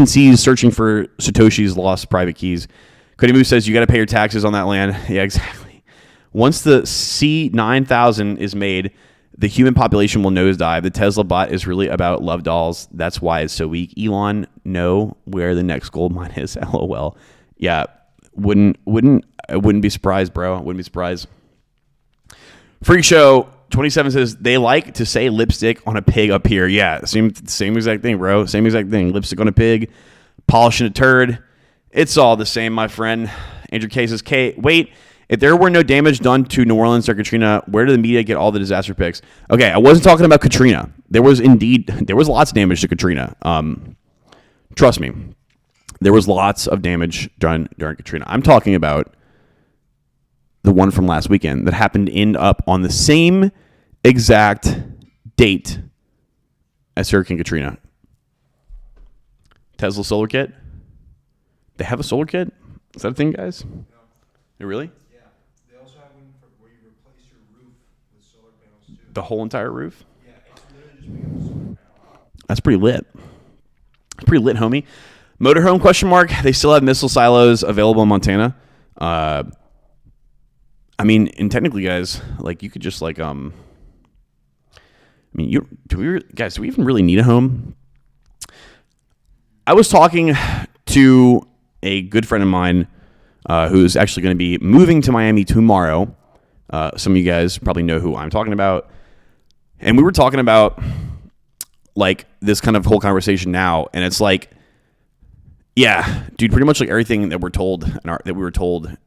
seas searching for Satoshi's lost private keys. Cody Moose says you got to pay your taxes on that land. Yeah, exactly. Once the C9000 is made, the human population will nosedive. The Tesla bot is really about love dolls. That's why it's so weak. Elon, know where the next gold mine is. LOL. Yeah, I wouldn't be surprised, bro. I wouldn't be surprised. Freak Show 27 says they like to say lipstick on a pig up here. Yeah, same exact thing, bro. Same exact thing. Lipstick on a pig, polishing a turd. It's all the same, my friend. Andrew K says, wait, if there were no damage done to New Orleans or Katrina, where did the media get all the disaster pics? Okay, I wasn't talking about Katrina. There was lots of damage to Katrina. Trust me. There was lots of damage done during Katrina. I'm talking about the one from last weekend that happened to end up on the same exact date as Hurricane Katrina. Tesla solar kit? They have a solar kit? Is that a thing, guys? No. They really? Yeah. They also have one where you replace your roof with solar panels too. The whole entire roof? Yeah, it's literally just making a solar panel. That's pretty lit. That's pretty lit, homie. Motorhome ? They still have missile silos available in Montana. I mean, and technically, guys, like you could just like, I mean, do we even really need a home? I was talking to a good friend of mine who's actually going to be moving to Miami tomorrow. Some of you guys probably know who I'm talking about. And we were talking about like this kind of whole conversation now. And it's like, yeah, dude, pretty much like everything that we're told that we were told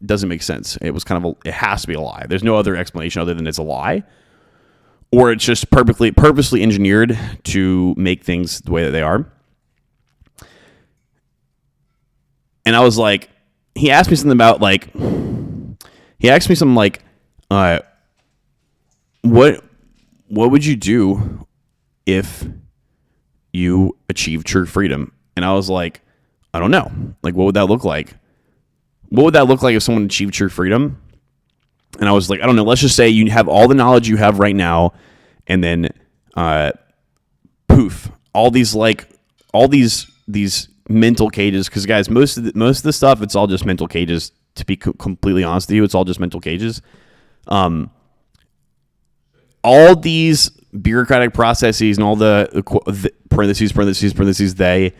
doesn't make sense. It was kind of it has to be a lie. There's no other explanation other than it's a lie, or it's just purposely engineered to make things the way that they are. And I was like, he asked me something about like, what would you do if you achieved true freedom? And I was like, I don't know. Like, what would that look like? What would that look like if someone achieved true freedom? And I was like, I don't know. Let's just say you have all the knowledge you have right now, and then poof, all these mental cages. Because guys, most of the stuff, it's all just mental cages. To be completely honest with you, it's all just mental cages. All these bureaucratic processes and all the parentheses, they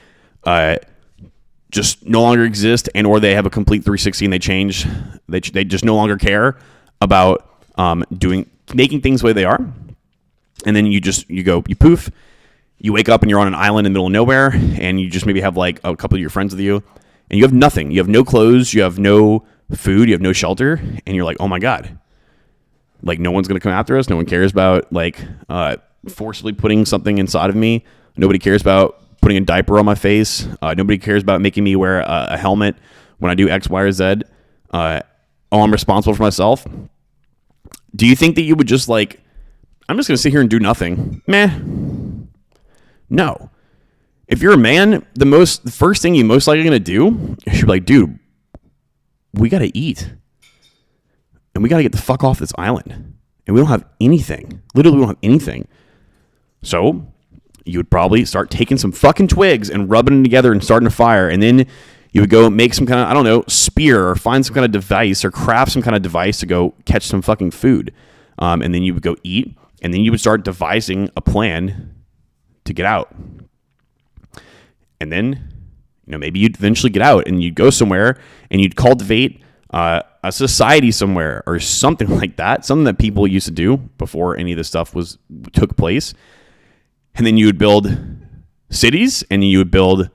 just no longer exist, and or they have a complete 360 and they change. They just no longer care about making things the way they are. And then you poof, you wake up and you're on an island in the middle of nowhere, and you just maybe have like a couple of your friends with you, and you have nothing. You have no clothes, you have no food, you have no shelter, and you're like, oh my God. Like, no one's going to come after us. No one cares about like forcibly putting something inside of me. Nobody cares about putting a diaper on my face. Nobody cares about making me wear a helmet when I do X, Y, or Z. I'm responsible for myself. Do you think that you would just like, I'm just going to sit here and do nothing? Meh. No. If you're a man, the first thing you most likely going to do is you're like, dude, we got to eat. And we got to get the fuck off this island. And we don't have anything. Literally, we don't have anything. So you would probably start taking some fucking twigs and rubbing them together and starting a fire. And then you would go make some kind of, I don't know, spear, or find some kind of device, or craft some kind of device to go catch some fucking food. And then you would go eat. And then you would start devising a plan to get out. And then, maybe you'd eventually get out and you'd go somewhere and you'd cultivate a society somewhere or something like that. Something that people used to do before any of this stuff took place. And then you would build cities, and you would build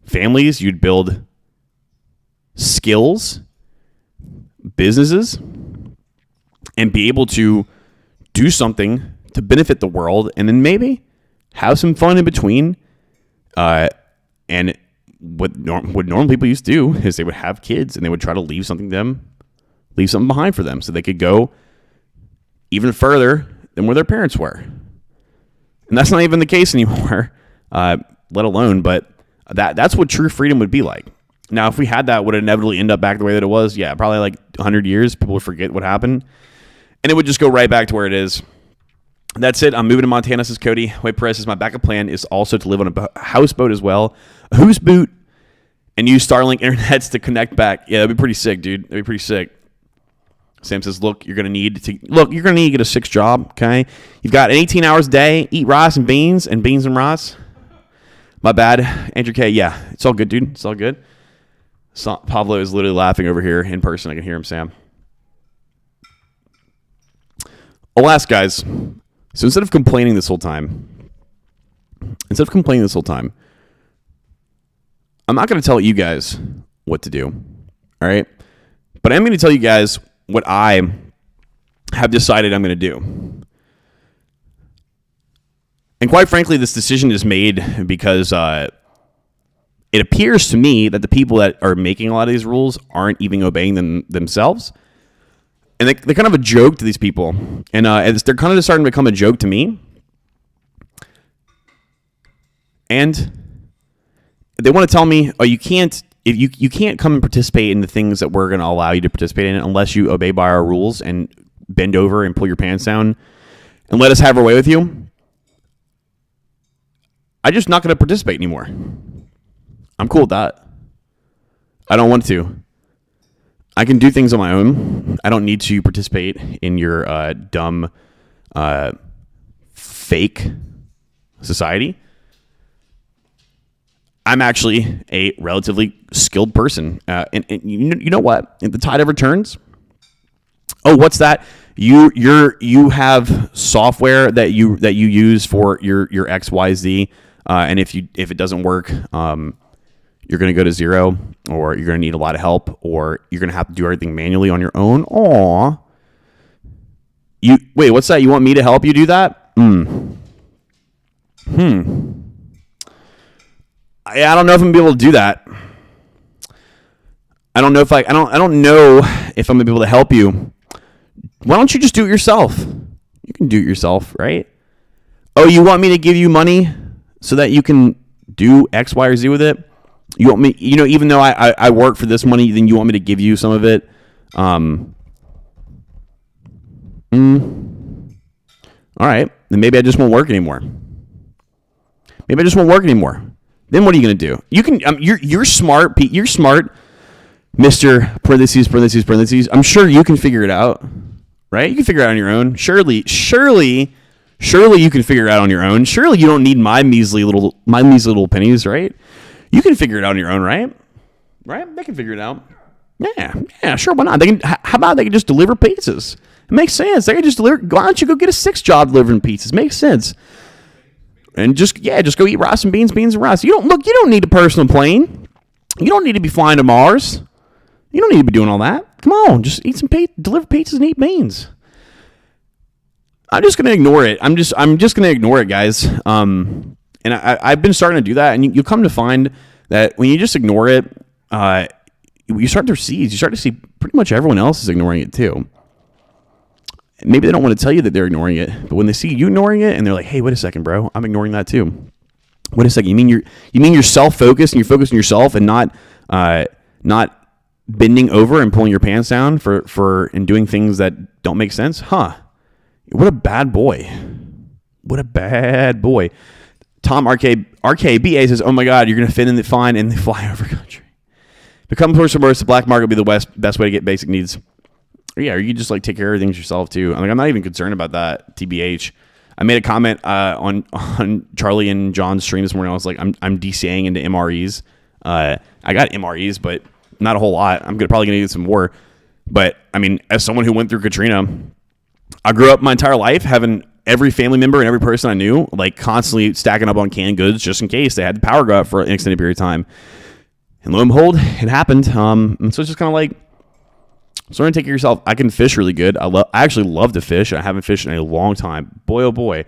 families, you'd build skills, businesses, and be able to do something to benefit the world, and then maybe have some fun in between. And what normal people used to do is they would have kids, and they would try to leave something behind for them so they could go even further than where their parents were. And that's not even the case anymore, let alone, but that's what true freedom would be like. Now, if we had that, would it inevitably end up back the way that it was? Yeah, probably like 100 years. People would forget what happened. And it would just go right back to where it is. That's it. I'm moving to Montana, says Cody. Wait, Perez says my backup plan is also to live on a houseboat as well. A houseboat and use Starlink internets to connect back. Yeah, that'd be pretty sick, dude. That'd be pretty sick. Sam says, you're gonna need to get a 6 job, okay? You've got 18 hours a day, eat rice and beans and rice. My bad. Andrew K, yeah. It's all good, dude. It's all good. Pablo is literally laughing over here in person. I can hear him, Sam. Alas, guys. So instead of complaining this whole time, I'm not going to tell you guys what to do, all right? But I'm going to tell you guys what I have decided I'm going to do. And quite frankly, this decision is made because it appears to me that the people that are making a lot of these rules aren't even obeying them themselves. And they're kind of a joke to these people. And they're kind of just starting to become a joke to me. And they want to tell me, oh, you can't come and participate in the things that we're going to allow you to participate in unless you obey by our rules and bend over and pull your pants down and let us have our way with you. I'm just not going to participate anymore. I'm cool with that. I don't want to. I can do things on my own. I don't need to participate in your dumb, fake society. I'm actually a relatively skilled person. And you know what? If the tide ever turns, oh, what's that? You have software that you use for your XYZ, and if it doesn't work, you're going to go to zero, or you're going to need a lot of help, or you're going to have to do everything manually on your own. Aw. Wait, what's that? You want me to help you do that? I don't know if I'm going to be able to do that. I don't know if I don't know if I'm going to be able to help you. Why don't you just do it yourself? You can do it yourself, right? Oh, you want me to give you money so that you can do X, Y, or Z with it? You want me, even though I work for this money, then you want me to give you some of it? All right. Then maybe I just won't work anymore. Then what are you going to do? You can, you're smart, Pete. You're smart, Mr. parentheses. I'm sure you can figure it out, right? You can figure it out on your own. Surely you can figure it out on your own. Surely you don't need my measly little pennies, right? You can figure it out on your own, right? Right? They can figure it out. Yeah, sure. Why not? How about they can just deliver pizzas? It makes sense. They can just deliver. Why don't you go get a 6th job delivering pizzas? Makes sense. And just go eat rice and beans and rice. You don't need a personal plane. You don't need to be flying to Mars. You don't need to be doing all that. Come on, just eat some deliver pizzas and eat beans. I'm just gonna ignore it. I'm just gonna ignore it, guys. And I've been starting to do that, and you'll come to find that when you just ignore it, you start to see pretty much everyone else is ignoring it too. Maybe they don't want to tell you that they're ignoring it, but when they see you ignoring it, and they're like, "Hey, wait a second, bro, I'm ignoring that too." Wait a second, you mean you're self-focused and you're focused on yourself and not bending over and pulling your pants down for and doing things that don't make sense? Huh? What a bad boy. Tom RKBA says, "Oh my God, you're gonna fit in the fine in the flyover country. Become person worse. The black market will be the best way to get basic needs." Yeah, or you just like take care of things yourself too. I'm not even concerned about that. TBH. I made a comment on Charlie and John's stream this morning. I was like, I'm DCAing into MREs. I got MREs, but not a whole lot. I'm probably gonna get some more. But I mean, as someone who went through Katrina, I grew up my entire life having every family member and every person I knew like constantly stacking up on canned goods just in case they had the power go out for an extended period of time. And lo and behold, it happened. And so it's just kind of like, starting to take care of yourself. I can fish really good. I actually love to fish. I haven't fished in a long time. Boy, oh boy.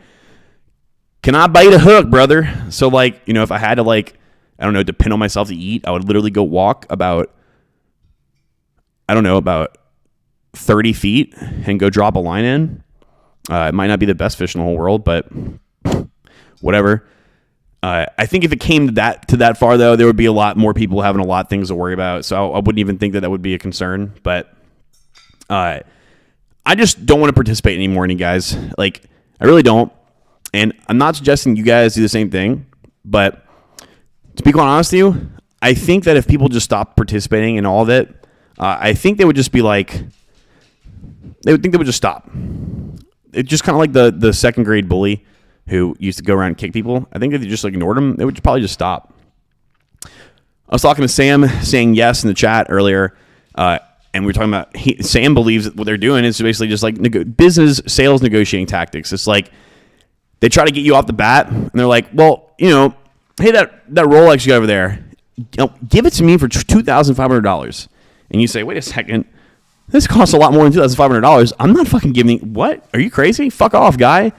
Can I bait a hook, brother? So like, if I had to depend on myself to eat, I would literally go walk about 30 feet and go drop a line in. It might not be the best fish in the whole world, but whatever. I think if it came to that far, though, there would be a lot more people having a lot of things to worry about. So I wouldn't even think that would be a concern. But I just don't want to participate anymore, any guys. Like, I really don't. And I'm not suggesting you guys do the same thing. But to be quite honest with you, I think that if people just stopped participating in all of it, I think they would just be like, they would think they would just stop. It's just kind of like the second grade bully who used to go around and kick people. I think if they just like ignored them, they would probably just stop. I was talking to Sam saying yes in the chat earlier, and we were talking about Sam believes that what they're doing is basically just like business sales negotiating tactics. It's like they try to get you off the bat, and they're like, well, you know, hey, that Rolex you got over there, give it to me for $2,500. And you say, wait a second, this costs a lot more than $2,500. I'm not fucking giving you, what? Are you crazy? Fuck off, guy.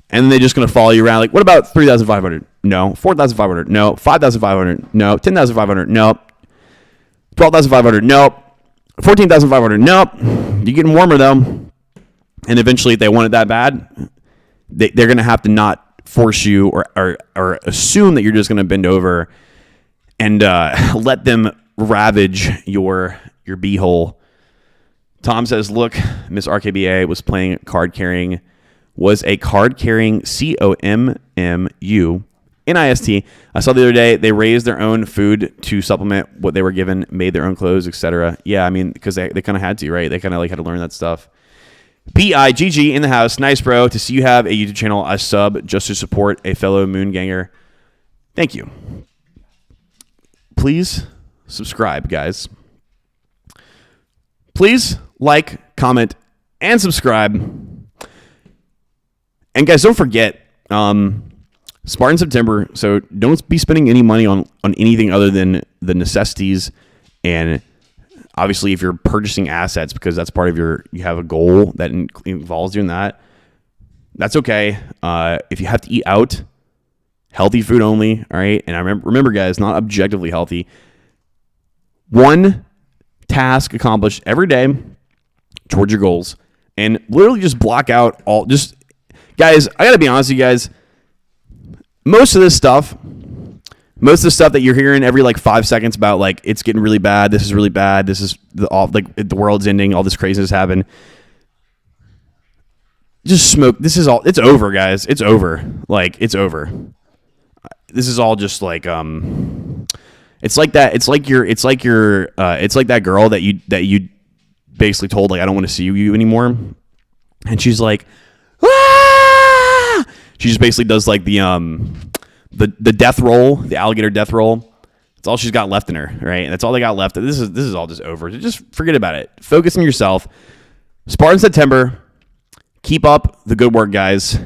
And then they're just going to follow you around. Like, what about $3,500? No. $4,500? No. $5,500? No. $10,500? No. $12,500? Nope. $14,500? Nope. You're getting warmer, though. And eventually, if they want it that bad, they're going to have to not force you or assume that you're just going to bend over and let them ravage your beehole. Tom says, look, Miss RKBA was playing card carrying, was a card carrying COMMU NIST. I saw the other day they raised their own food to supplement what they were given, made their own clothes, etc. Yeah, I mean, because they kind of had to, right? They kind of like had to learn that stuff. BIGG in the house. Nice, bro. To see you have a YouTube channel, I sub just to support a fellow Moonganger. Thank you. Please subscribe, guys. Please like, comment, and subscribe. And guys, don't forget, Spartan September. So don't be spending any money on anything other than the necessities. And obviously, if you're purchasing assets, because that's part of you have a goal that involves doing that, that's okay. If you have to eat out, healthy food only, all right? And I remember, guys, not objectively healthy. One task accomplished every day towards your goals, and literally just block out all. Just guys, I gotta be honest with you guys. Most of the stuff that you're hearing every like 5 seconds about, like, it's getting really bad. This is really bad. This is the world's ending. All this craziness happened. Just smoke. This is all. It's over, guys. It's over. Like, it's over. This is all just like It's like that. It's like that girl that you basically told, like, I don't want to see you anymore, and she's like, ah! She just basically does like the death roll, the alligator death roll. That's all she's got left in her, right? That's all they got left. This is all just over. Just forget about it. Focus on yourself. Spartan September. Keep up the good work, guys.